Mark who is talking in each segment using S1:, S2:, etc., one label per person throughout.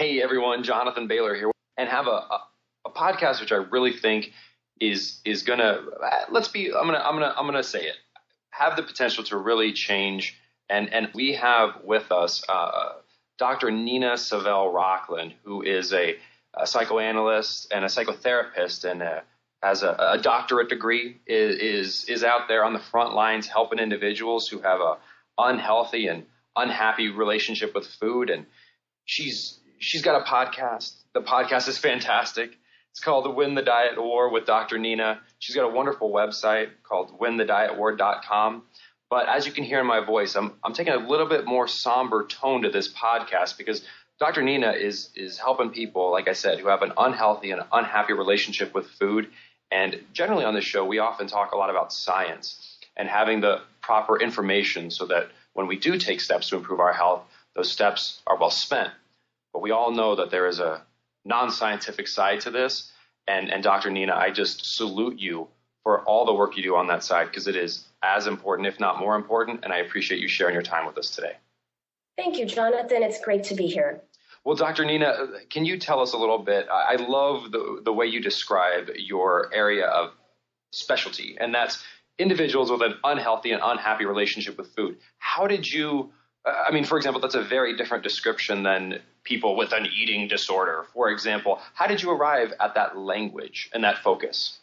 S1: Hey everyone, Jonathan Bailor here, and have a podcast which I really think is gonna I'm gonna say it, have the potential to really change. And we have with us Dr. Nina Savelle Rocklin, who is a psychoanalyst and a psychotherapist, and has a doctorate degree, is out there on the front lines helping individuals who have a unhealthy and unhappy relationship with food. And she's got a podcast. The podcast is fantastic. It's called The Win the Diet War with Dr. Nina. She's got a wonderful website called winthedietwar.com. But as you can hear in my voice, I'm taking a little bit more somber tone to this podcast because Dr. Nina is helping people, like I said, who have an unhealthy and unhappy relationship with food. And generally on this show, we often talk a lot about science and having the proper information so that when we do take steps to improve our health, those steps are well spent. But we all know that there is a non-scientific side to this. And Dr. Nina, I just salute you for all the work you do on that side, because it is as important, if not more important. And I appreciate you sharing your time with us today.
S2: Thank you, Jonathan. It's great to be here.
S1: Well, Dr. Nina, can you tell us a little bit? I love the way you describe your area of specialty, and that's individuals with an unhealthy and unhappy relationship with food. How did you, for example, that's a very different description than people with an eating disorder, for example. How did you arrive at that language and that focus?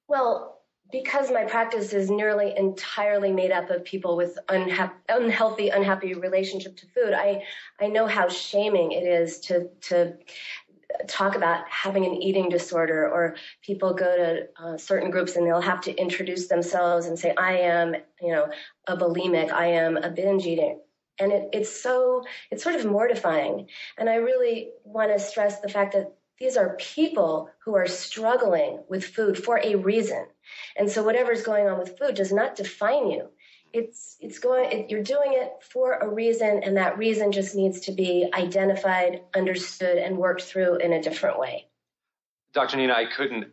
S2: Well, because my practice is nearly entirely made up of people with unhealthy, unhappy relationship to food, I know how shaming it is to talk about having an eating disorder, or people go to certain groups and they'll have to introduce themselves and say, I am, a bulimic, I am a binge eating. And it's sort of mortifying. And I really want to stress the fact that these are people who are struggling with food for a reason. And so whatever's going on with food does not define you. You're doing it for a reason, and that reason just needs to be identified, understood, and worked through in a different way. Dr.
S1: Nina, I couldn't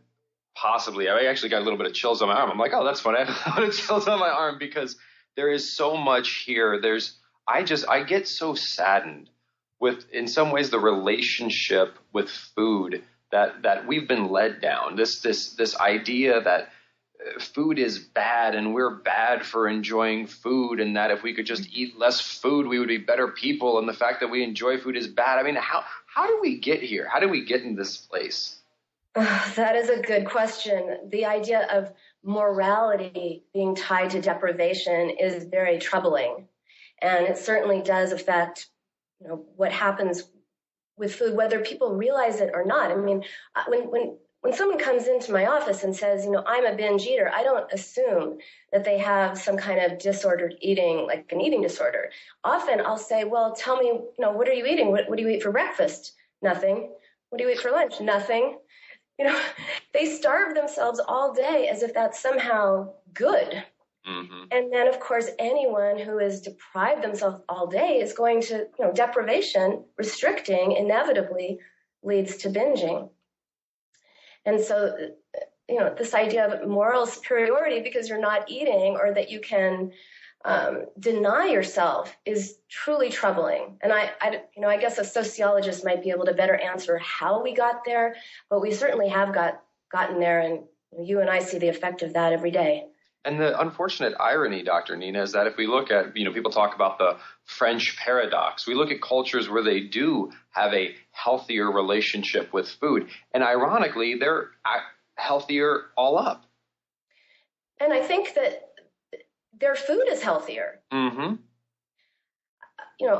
S1: possibly, I actually got a little bit of chills on my arm. I'm like, oh, that's funny. I have a little chills on my arm because there is so much here. I get so saddened with, in some ways, the relationship with food that we've been led down. This idea that food is bad and we're bad for enjoying food, and that if we could just eat less food, we would be better people. And the fact that we enjoy food is bad. How do we get here? How do we get in this place?
S2: That is a good question. The idea of morality being tied to deprivation is very troubling. And it certainly does affect what happens with food, whether people realize it or not. When someone comes into my office and says, I'm a binge eater, I don't assume that they have some kind of disordered eating, like an eating disorder. Often I'll say, well, tell me, what are you eating? What do you eat for breakfast? Nothing. What do you eat for lunch? Nothing. They starve themselves all day as if that's somehow good. Mm-hmm. And then, of course, anyone who has deprived themselves all day is going to, deprivation, restricting, inevitably leads to binging. And so, this idea of moral superiority because you're not eating, or that you can deny yourself, is truly troubling. And I guess a sociologist might be able to better answer how we got there, but we certainly have gotten there, and you and I see the effect of that every day.
S1: And the unfortunate irony, Dr. Nina, is that if we look at, people talk about the French paradox. We look at cultures where they do have a healthier relationship with food. And ironically, they're healthier all up.
S2: And I think that their food is healthier.
S1: Mm-hmm.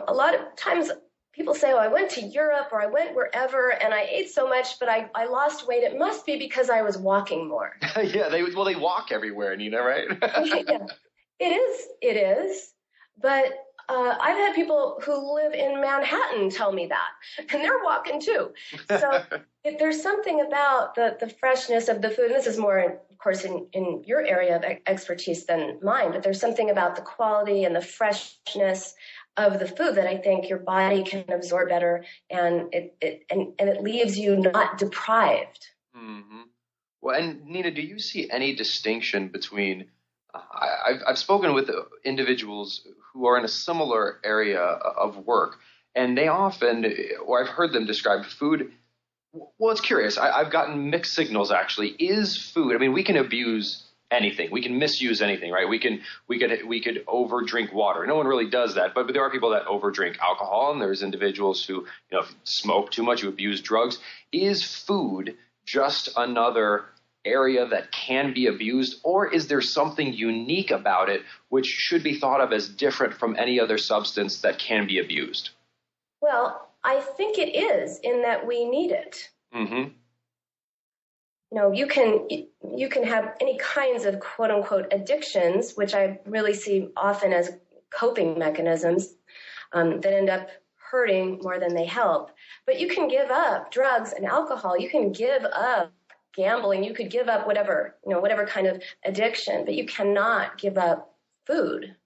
S2: A lot of times people say, I went to Europe or I went wherever and I ate so much, but I lost weight. It must be because I was walking more.
S1: Yeah, they walk everywhere, Nina, right?
S2: Yeah, it is. But I've had people who live in Manhattan tell me that, and they're walking too. So if there's something about the freshness of the food, and this is more, of course, in your area of expertise than mine, but there's something about the quality and the freshness of the food that I think your body can absorb better, and it leaves you not deprived.
S1: Mm-hmm. Well, and Nina, do you see any distinction between? I've spoken with individuals who are in a similar area of work, And they often, or I've heard them describe food. Well, it's curious. I've gotten mixed signals, actually. Is food, I mean, we can abuse anything. We can misuse anything, right? We could overdrink water. No one really does that, but there are people that overdrink alcohol, and there's individuals who, smoke too much, who abuse drugs. Is food just another area that can be abused, or is there something unique about it which should be thought of as different from any other substance that can be abused?
S2: Well, I think it is, in that we need it.
S1: Mm-hmm.
S2: You can have any kinds of quote unquote addictions, which I really see often as coping mechanisms that end up hurting more than they help. But you can give up drugs and alcohol. You can give up gambling. You could give up whatever kind of addiction, but you cannot give up food.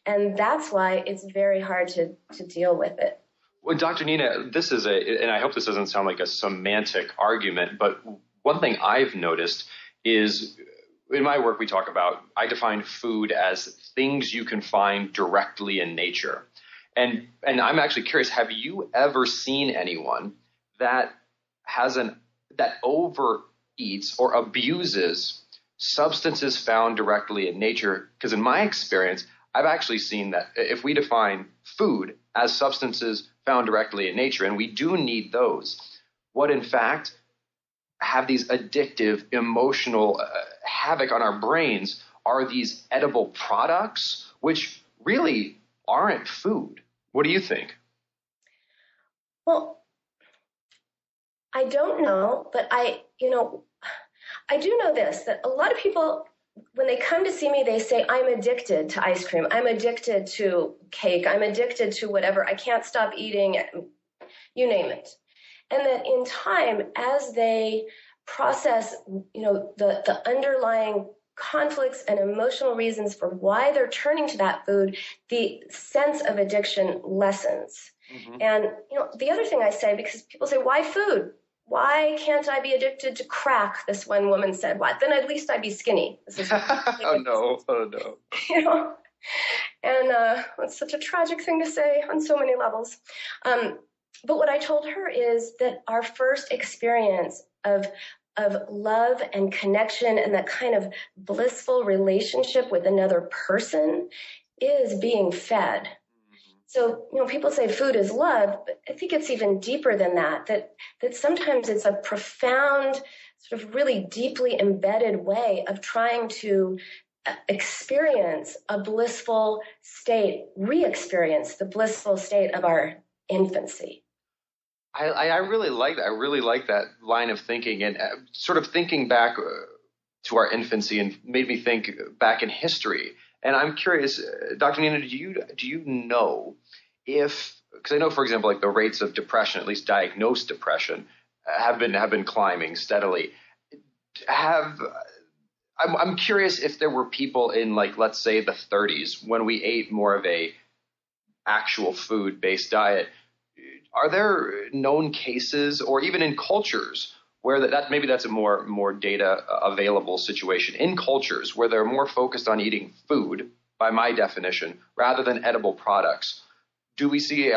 S2: And that's why it's very hard to deal with it.
S1: Well, Dr. Nina, this is and I hope this doesn't sound like a semantic argument, but one thing I've noticed is in my work, I define food as things you can find directly in nature. And I'm actually curious, have you ever seen anyone that that overeats or abuses substances found directly in nature? Because in my experience, I've actually seen that if we define food as substances found directly in nature, and we do need those, what in fact have these addictive, emotional havoc on our brains are these edible products, which really aren't food. What do you think?
S2: Well, I don't know, but I do know this, that a lot of people, when they come to see me, they say, I'm addicted to ice cream. I'm addicted to cake. I'm addicted to whatever. I can't stop eating, you name it. And that in time, as they process, the underlying conflicts and emotional reasons for why they're turning to that food, the sense of addiction lessens. Mm-hmm. And, the other thing I say, because people say, why food? Why can't I be addicted to crack? This one woman said, "What? Then at least I'd be skinny." This is
S1: oh no.
S2: And it's such a tragic thing to say on so many levels. But what I told her is that our first experience of love and connection and that kind of blissful relationship with another person is being fed. So, people say food is love, but I think it's even deeper than that sometimes it's a profound, sort of really deeply embedded way of trying to experience a blissful state, re-experience the blissful state of our infancy.
S1: I really like that. I really like that line of thinking, and sort of thinking back to our infancy and made me think back in history. And I'm curious, Dr. Nina, do you know because I know, for example, like the rates of depression, at least diagnosed depression, have been climbing steadily. I'm curious if there were people in, like, let's say the 30s, when we ate more of a actual food-based diet. Are there known cases, or even in cultures, where that maybe that's a more data available situation, in cultures where they're more focused on eating food, by my definition, rather than edible products? Do we see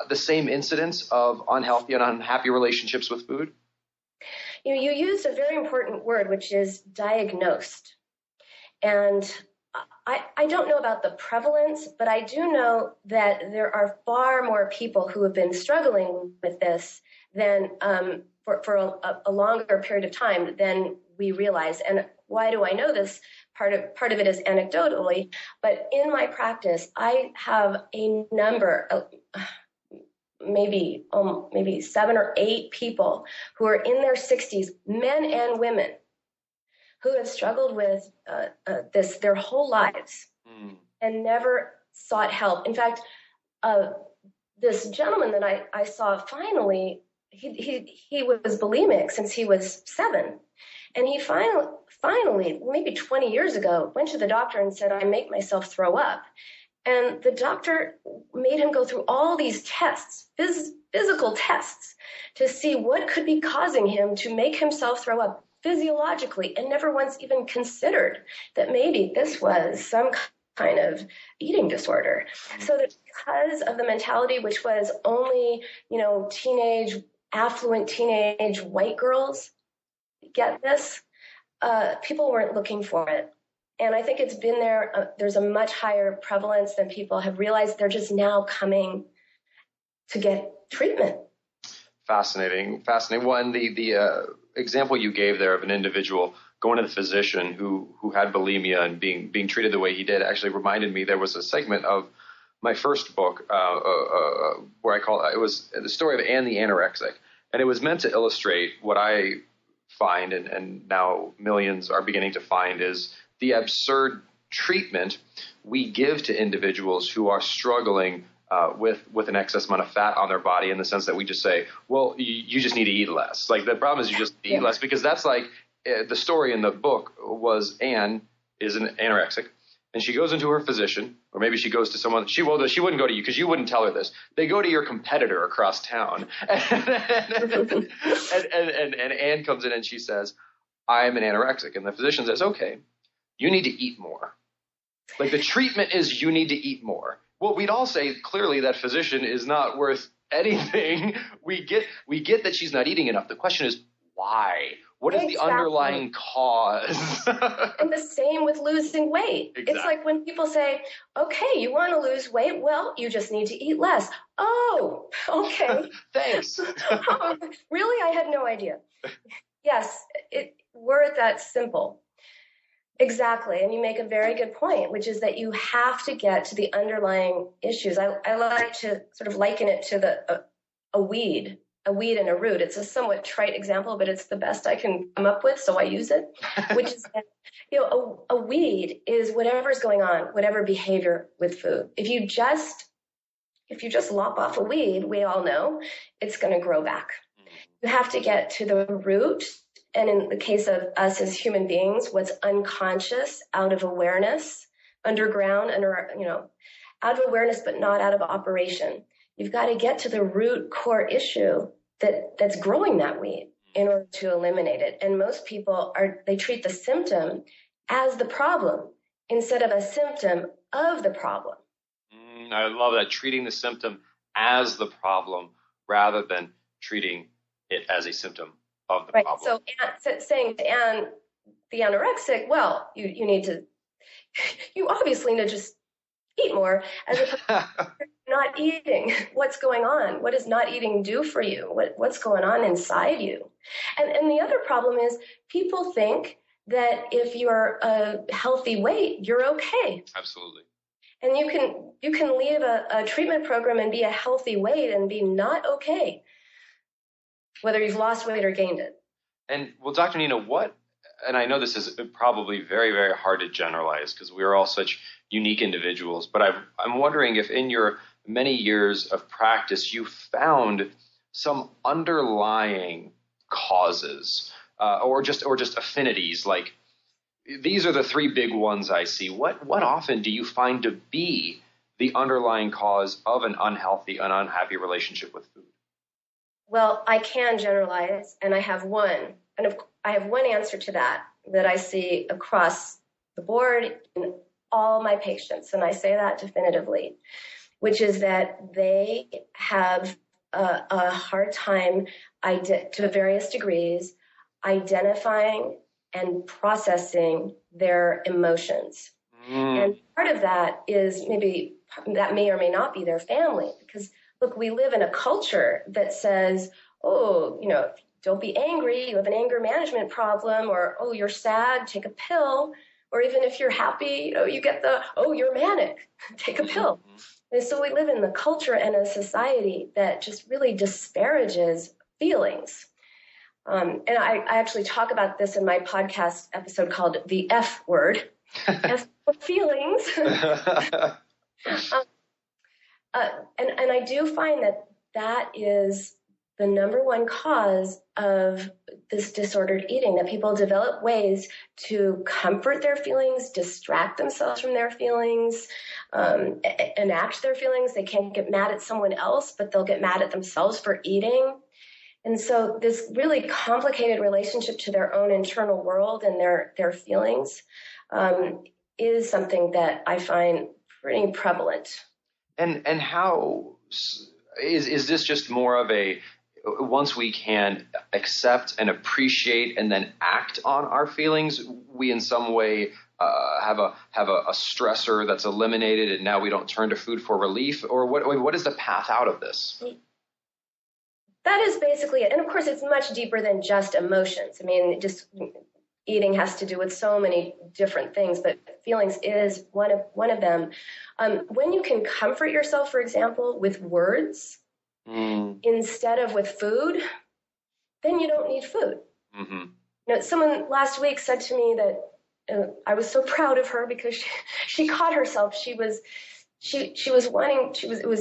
S1: the same incidence of unhealthy and unhappy relationships with food?
S2: You used a very important word, which is diagnosed. And I don't know about the prevalence, but I do know that there are far more people who have been struggling with this than for a longer period of time than we realize. And why do I know this? Part of it is anecdotally, but in my practice, I have a number of maybe 7 or 8 people who are in their 60s, men and women, who have struggled with this their whole lives and never sought help. In fact, this gentleman that I saw finally, he was bulimic since he was 7. And he finally, maybe 20 years ago, went to the doctor and said, I make myself throw up. And the doctor made him go through all these tests, physical tests, to see what could be causing him to make himself throw up physiologically, and never once even considered that maybe this was some kind of eating disorder. So that because of the mentality, which was only, affluent teenage white girls get this, people weren't looking for it. And I think it's been there. There's a much higher prevalence than people have realized. They're just now coming to get treatment.
S1: Fascinating. One, the example you gave there of an individual going to the physician who had bulimia and being treated the way he did actually reminded me. There was a segment of my first book where it was the story of Anne the anorexic, and it was meant to illustrate what I find, and now millions are beginning to find, is the absurd treatment we give to individuals who are struggling with an excess amount of fat on their body, in the sense that we just say, well, you just need to eat less. Like, the problem is you just eat less, because that's like the story in the book was Anne is an anorexic, and she goes into her physician, or maybe she goes to someone. She wouldn't go to you because you wouldn't tell her this. They go to your competitor across town, and Anne comes in and she says, I'm an anorexic, and the physician says, okay, you need to eat more. Like, the treatment is you need to eat more. Well, we'd all say clearly that physician is not worth anything. We get that she's not eating enough. The question is why? What is the underlying cause?
S2: And the same with losing weight.
S1: Exactly.
S2: It's like when people say, okay, you want to lose weight? Well, you just need to eat less. Oh, okay.
S1: Thanks.
S2: Really? I had no idea. Yes, were it that simple. Exactly. And you make a very good point, which is that you have to get to the underlying issues. I like to sort of liken it to a weed and a root. It's a somewhat trite example, but it's the best I can come up with, so I use it, which is that, a weed is whatever's going on, whatever behavior with food. If you just lop off a weed, we all know it's going to grow back. You have to get to the root. And in the case of us as human beings, what's unconscious, out of awareness, underground, out of awareness, but not out of operation. You've got to get to the root core issue that's growing that weed in order to eliminate it. And most people they treat the symptom as the problem instead of a symptom of the problem.
S1: I love that, treating the symptom as the problem rather than treating it as a symptom of the problem.
S2: So saying to Anne, the anorexic, well, you obviously need to just eat more, as opposed to not eating. What's going on? What does not eating do for you? What's going on inside you? And the other problem is people think that if you're a healthy weight, you're okay.
S1: Absolutely.
S2: And you can leave a treatment program and be a healthy weight and be not okay, whether you've lost weight or gained it.
S1: And well, Dr. Nina, and I know this is probably very, very hard to generalize because we are all such unique individuals, but I'm wondering if in your many years of practice, you found some underlying causes or just affinities. Like, these are the three big ones I see. What often do you find to be the underlying cause of an unhealthy, an unhappy relationship with food?
S2: Well, I can generalize, and I have one. And I have one answer to that I see across the board in all my patients, and I say that definitively, which is that they have a hard time, to various degrees, identifying and processing their emotions. And part of that is maybe that may or may not be their family, because look, we live in a culture that says, oh, don't be angry, you have an anger management problem, or, oh, you're sad, take a pill. Or even if you're happy, you get you're manic, take a pill. And so we live in the culture and a society that just really disparages feelings. And I actually talk about this in my podcast episode called The F Word, F for feelings. And I do find that is the number one cause of this disordered eating, that people develop ways to comfort their feelings, distract themselves from their feelings, enact their feelings. They can't get mad at someone else, but they'll get mad at themselves for eating. And so this really complicated relationship to their own internal world and their feelings is something that I find pretty prevalent.
S1: And how is this just more of a once we can accept and appreciate and then act on our feelings, we in some way have a stressor that's eliminated, and now we don't turn to food for relief? Or what is the path out of this?
S2: That is basically it. And of course, it's much deeper than just emotions. I mean, just eating has to do with so many different things, but feelings is one of them. When you can comfort yourself, for example, with words instead of with food, then you don't need food. Mm-hmm. You know, someone last week said to me that I was so proud of her because she caught herself. It was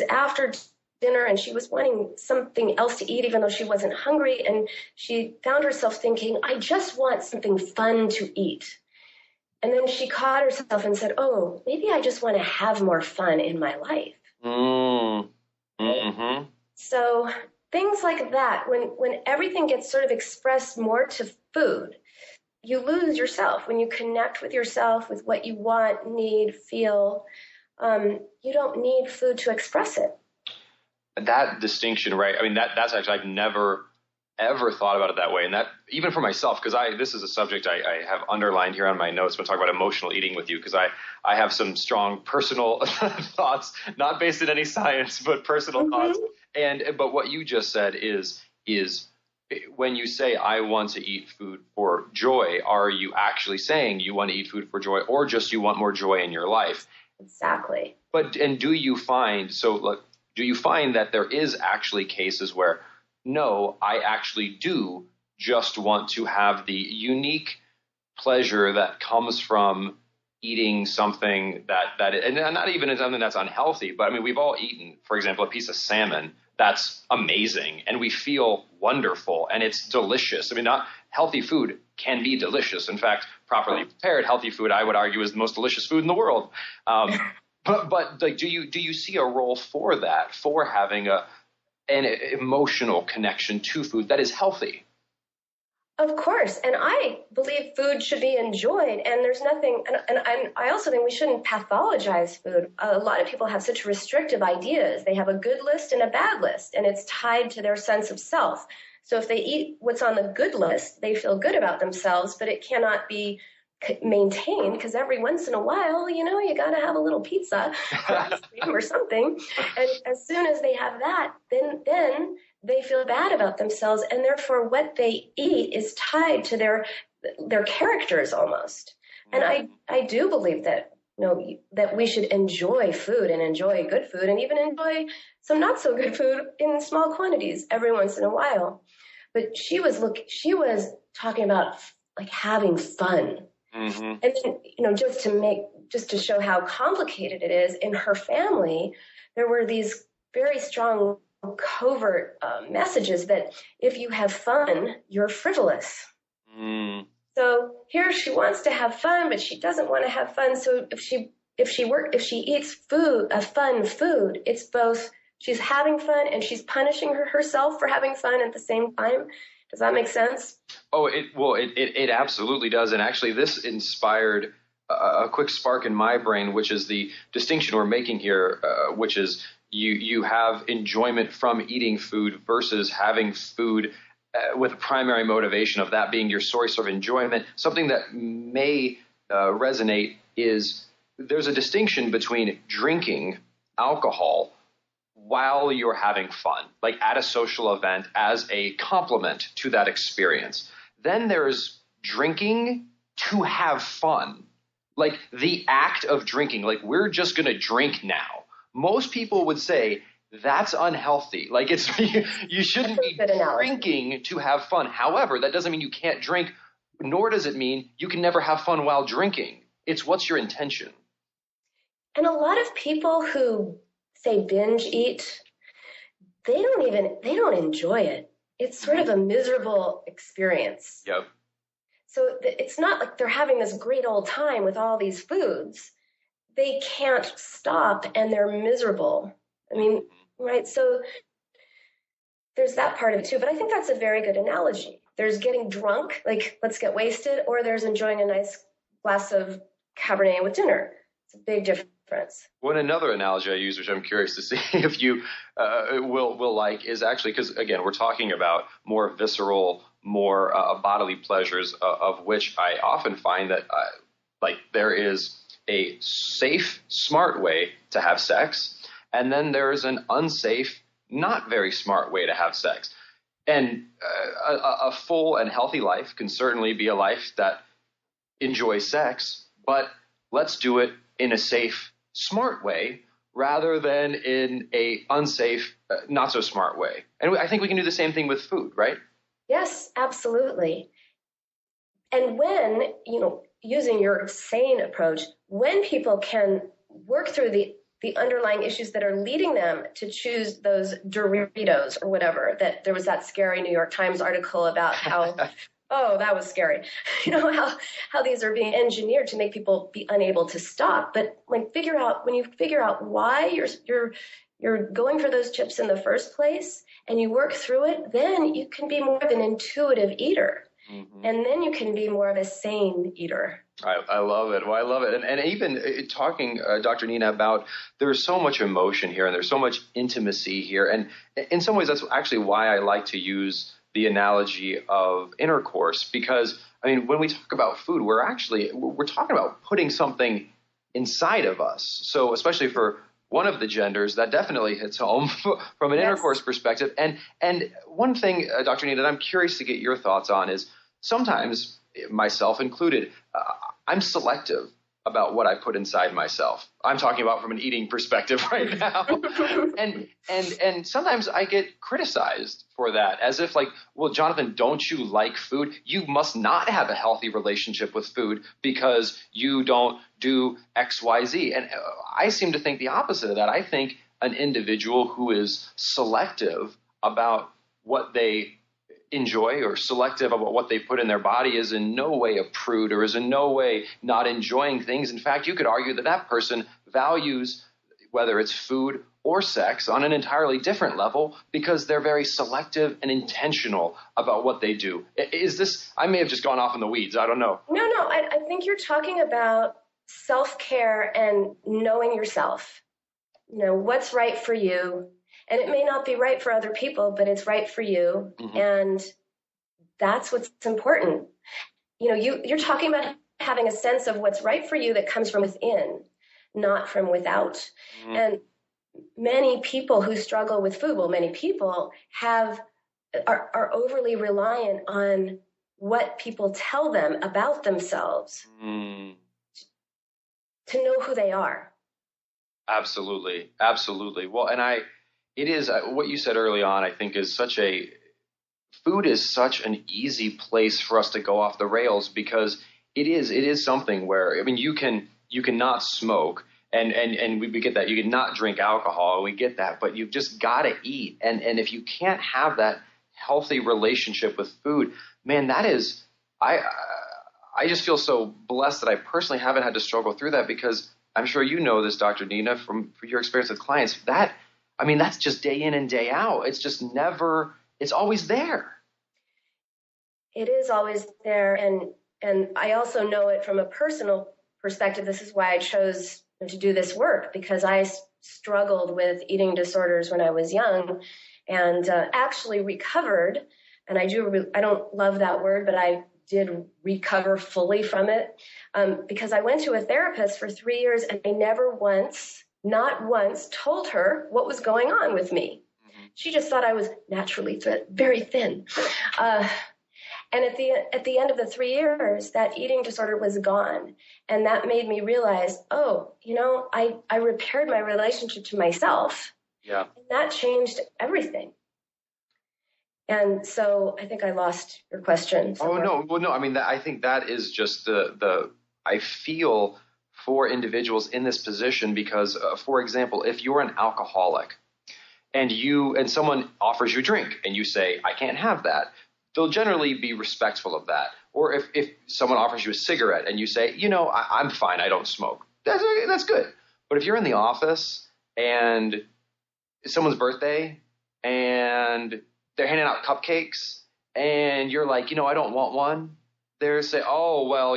S2: after dinner and she was wanting something else to eat even though she wasn't hungry, and she found herself thinking, I just want something fun to eat. And then she caught herself and said, oh, maybe I just want to have more fun in my life. Mm-hmm. So things like that, when everything gets sort of expressed more to food, you lose yourself. When you connect with yourself, with what you want, need, feel, you don't need food to express it.
S1: That distinction, right? I mean, that's actually, I've never, ever thought about it that way. And that, even for myself, because this is a subject I have underlined here on my notes when I talk about emotional eating with you, because I have some strong personal thoughts, not based in any science, but personal thoughts. But what you just said is when you say, I want to eat food for joy, are you actually saying you want to eat food for joy, or just you want more joy in your life?
S2: Exactly.
S1: And do you find that there is actually cases where, no, I actually do just want to have the unique pleasure that comes from eating something and not even something that's unhealthy, but I mean, we've all eaten, for example, a piece of salmon that's amazing and we feel wonderful and it's delicious. I mean, not healthy food can be delicious. In fact, properly prepared healthy food, I would argue, is the most delicious food in the world. But like, do you see a role for that, for having an emotional connection to food that is healthy?
S2: Of course. And I believe food should be enjoyed. And there's nothing, and I also think we shouldn't pathologize food. A lot of people have such restrictive ideas. They have a good list and a bad list, and it's tied to their sense of self. So if they eat what's on the good list, they feel good about themselves, but it cannot be maintained because every once in a while, you got to have a little pizza or ice cream or something. And as soon as they have that, then they feel bad about themselves, and therefore what they eat is tied to their characters almost. And I do believe that that we should enjoy food and enjoy good food and even enjoy some not so good food in small quantities every once in a while. But she was talking about like having fun. Mm-hmm. And then, just to show how complicated it is, in her family, there were these very strong covert messages that if you have fun, you're frivolous. So here she wants to have fun, but she doesn't want to have fun. So if she eats fun food, it's both she's having fun and she's punishing herself for having fun at the same time. Does that make sense?
S1: Oh, it absolutely does. And actually, this inspired a quick spark in my brain, which is the distinction we're making here, which is you have enjoyment from eating food versus having food with a primary motivation of that being your source of enjoyment. Something that may resonate is there's a distinction between drinking alcohol while you're having fun, like at a social event as a complement to that experience. Then there's drinking to have fun, like the act of drinking, like we're just going to drink now. Most people would say that's unhealthy. Like you shouldn't be drinking to have fun. However, that doesn't mean you can't drink, nor does it mean you can never have fun while drinking. It's what's your intention.
S2: And a lot of people who say binge eat, they don't enjoy it. It's sort of a miserable experience.
S1: Yep.
S2: So it's not like they're having this great old time with all these foods. They can't stop and they're miserable. I mean, right? So there's that part of it too. But I think that's a very good analogy. There's getting drunk, like let's get wasted, or there's enjoying a nice glass of Cabernet with dinner. It's a big difference. difference.
S1: One another analogy I use, which I'm curious to see if you will like, is actually because, again, we're talking about more visceral, more bodily pleasures, of which I often find that like there is a safe, smart way to have sex, and then there is an unsafe, not very smart way to have sex. And a full and healthy life can certainly be a life that enjoys sex, but let's do it in a safe, smart way rather than in a unsafe, not so smart way. And I think we can do the same thing with food, right?
S2: Yes, absolutely. And when, using your SANE approach, when people can work through the underlying issues that are leading them to choose those Doritos or whatever, that there was that scary New York Times article about how, oh, that was scary, how these are being engineered to make people be unable to stop. But when you figure out why you're going for those chips in the first place and you work through it, then you can be more of an intuitive eater. Mm-hmm. And then you can be more of a sane eater.
S1: I love it. Well, I love it. And even talking, Dr. Nina, about there's so much emotion here and there's so much intimacy here. And in some ways, that's actually why I like to use the analogy of intercourse, because, I mean, when we talk about food, we're talking about putting something inside of us. So especially for one of the genders, that definitely hits home from an intercourse perspective. And one thing, Dr. Nina, that I'm curious to get your thoughts on is sometimes, myself included, I'm selective about what I put inside myself. I'm talking about from an eating perspective right now. and sometimes I get criticized for that, as if like, well, Jonathan, don't you like food? You must not have a healthy relationship with food because you don't do X, Y, Z. And I seem to think the opposite of that. I think an individual who is selective about what they enjoy or selective about what they put in their body is in no way a prude or is in no way not enjoying things. In fact, you could argue that that person values, whether it's food or sex, on an entirely different level because they're very selective and intentional about what they do. Is this, I may have just gone off in the weeds. I don't know.
S2: No, I think you're talking about self-care and knowing yourself. What's right for you. And it may not be right for other people, but it's right for you. Mm-hmm. And that's what's important. You're talking about having a sense of what's right for you that comes from within, not from without. Mm-hmm. And many people who struggle with food, many people are overly reliant on what people tell them about themselves to know who they are.
S1: Absolutely. Absolutely. Well, and it is what you said early on, I think, is food is such an easy place for us to go off the rails because it is something where, I mean, you cannot smoke and we get that. You cannot drink alcohol. We get that, but you've just got to eat. And if you can't have that healthy relationship with food, man, that is, I just feel so blessed that I personally haven't had to struggle through that because I'm sure you know this, Dr. Nina, from your experience with clients, that's just day in and day out. It's just it's always there.
S2: It is always there. And I also know it from a personal perspective. This is why I chose to do this work, because I struggled with eating disorders when I was young and actually recovered. And I don't love that word, but I did recover fully from it because I went to a therapist for 3 years and I not once told her what was going on with me. Mm-hmm. She just thought I was naturally very thin. And at the end of the 3 years, that eating disorder was gone. And that made me realize, I repaired my relationship to myself.
S1: Yeah.
S2: And that changed everything. And so I think I lost your question somewhere.
S1: Oh, no. Well, no, I mean, I think that is just I feel for individuals in this position because, for example, if you're an alcoholic and someone offers you a drink and you say, I can't have that, they'll generally be respectful of that. Or if someone offers you a cigarette and you say, I'm fine, I don't smoke, that's good. But if you're in the office and it's someone's birthday and they're handing out cupcakes and you're like, I don't want one, they're saying, oh, well,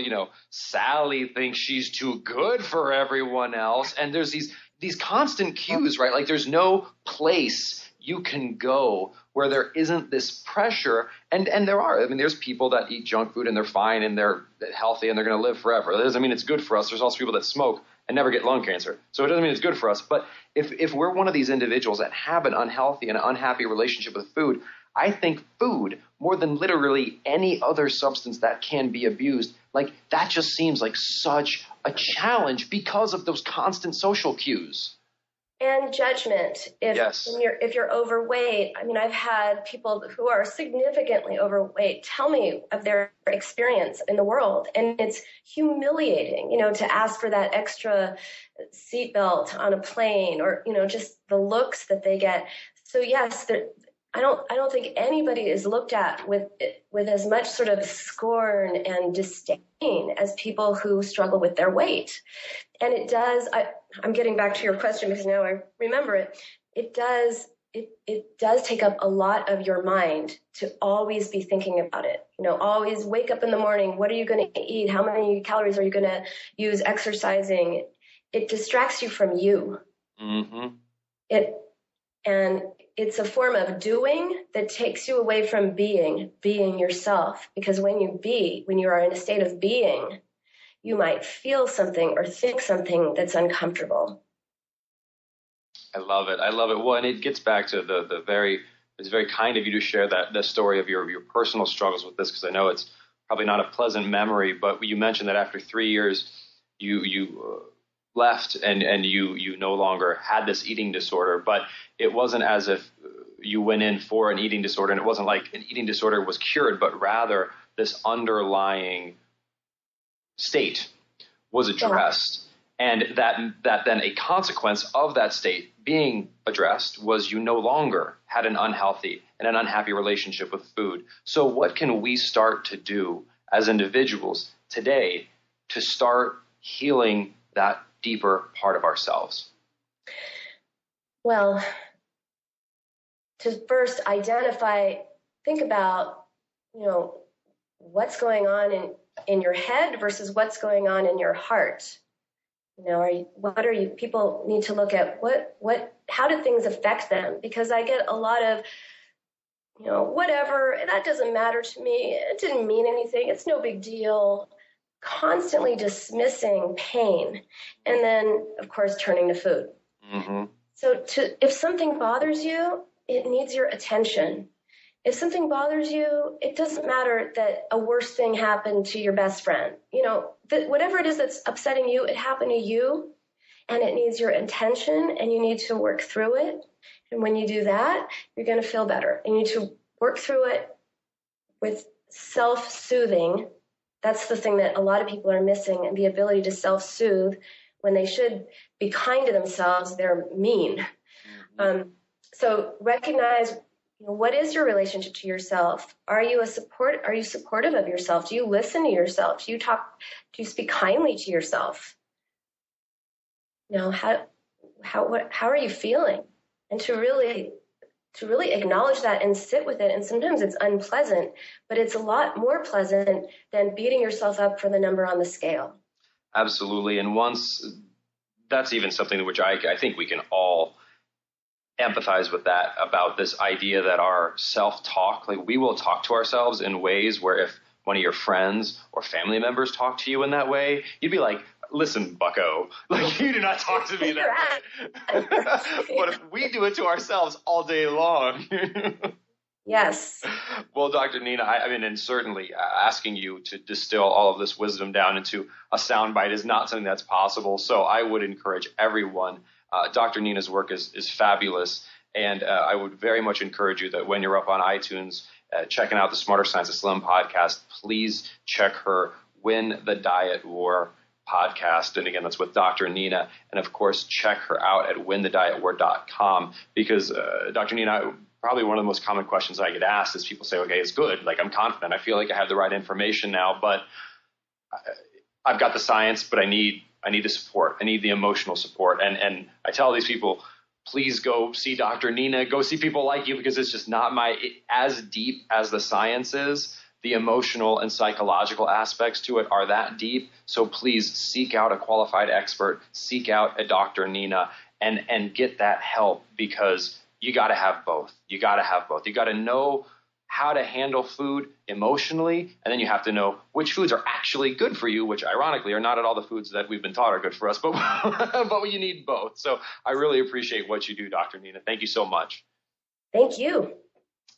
S1: Sally thinks she's too good for everyone else. And there's these constant cues, right? Like there's no place you can go where there isn't this pressure. And there are. I mean, there's people that eat junk food and they're fine and they're healthy and they're going to live forever. That doesn't mean it's good for us. There's also people that smoke and never get lung cancer. So it doesn't mean it's good for us. But if we're one of these individuals that have an unhealthy and unhappy relationship with food, I think food, more than literally any other substance that can be abused, like that just seems like such a challenge because of those constant social cues.
S2: And judgment.
S1: Yes.
S2: If you're overweight, I mean, I've had people who are significantly overweight tell me of their experience in the world, and it's humiliating, to ask for that extra seatbelt on a plane, or just the looks that they get. So yes, I don't think anybody is looked at with as much sort of scorn and disdain as people who struggle with their weight. And it does, I'm getting back to your question because now I remember it. It does take up a lot of your mind to always be thinking about it. Always wake up in the morning. What are you going to eat? How many calories are you going to use exercising? It distracts you from you.
S1: Mm-hmm.
S2: And it's a form of doing that takes you away from being yourself. Because when you are in a state of being, you might feel something or think something that's uncomfortable.
S1: I love it. Well, and it gets back to it's very kind of you to share the story of your personal struggles with this, because I know it's probably not a pleasant memory, but you mentioned that after 3 years, you left and you no longer had this eating disorder, but it wasn't as if you went in for an eating disorder, and it wasn't like an eating disorder was cured, but rather this underlying state was addressed. Yeah. And that then a consequence of that state being addressed was you no longer had an unhealthy and an unhappy relationship with food. So what can we start to do as individuals today to start healing that deeper part of ourselves?
S2: Well, to first think about, what's going on in your head versus what's going on in your heart. People need to look at how do things affect them? Because I get a lot of, whatever, that doesn't matter to me. It didn't mean anything. It's no big deal. Constantly dismissing pain, and then, of course, turning to food.
S1: Mm-hmm.
S2: So if something bothers you, it needs your attention. If something bothers you, it doesn't matter that a worse thing happened to your best friend. Whatever it is that's upsetting you, it happened to you, and it needs your attention, and you need to work through it. And when you do that, you're going to feel better. And you need to work through it with self-soothing. That's the thing that a lot of people are missing, and the ability to self-soothe. When they should be kind to themselves, they're mean. Mm-hmm. So recognize, what is your relationship to yourself? Are you supportive of yourself? Do you listen to yourself? Do you speak kindly to yourself? How are you feeling? And to really acknowledge that and sit with it. And sometimes it's unpleasant, but it's a lot more pleasant than beating yourself up for the number on the scale.
S1: Absolutely. And that's even something which I think we can all empathize with, that about this idea that our self-talk, like we will talk to ourselves in ways where if one of your friends or family members talk to you in that way, you'd be like, listen, bucko, like you do not talk to me that way. But if we do it to ourselves all day long.
S2: Yes.
S1: Well, Dr. Nina, and certainly asking you to distill all of this wisdom down into a soundbite is not something that's possible. So I would encourage everyone. Dr. Nina's work is fabulous. And I would very much encourage you that when you're up on iTunes, checking out the Smarter Science of Slim podcast, please check her Win the Diet War podcast. And again, that's with Dr. Nina. And of course, check her out at winthedietwar.com, because Dr. Nina, probably one of the most common questions I get asked is people say, okay, it's good. Like I'm confident. I feel like I have the right information now, but I've got the science, but I need the support. I need the emotional support. And I tell these people, please go see Dr. Nina, go see people like you, because it's just not as deep as the science is. the emotional and psychological aspects to it are that deep. So please seek out a qualified expert, seek out a Dr. Nina, and get that help, because you got to have both. You got to have both. You got to know how to handle food emotionally, and then you have to know which foods are actually good for you, which ironically are not at all the foods that we've been taught are good for us, but you need both. So I really appreciate what you do, Dr. Nina. Thank you so much.
S2: Thank you.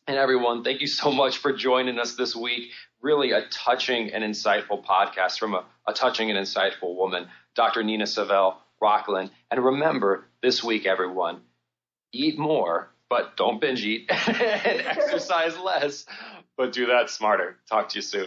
S1: And everyone, thank you so much for joining us this week. Really a touching and insightful podcast from a touching and insightful woman, Dr. Nina Savelle, Rocklin. And remember, this week, everyone, eat more, but don't binge eat, and exercise less, but do that smarter. Talk to you soon.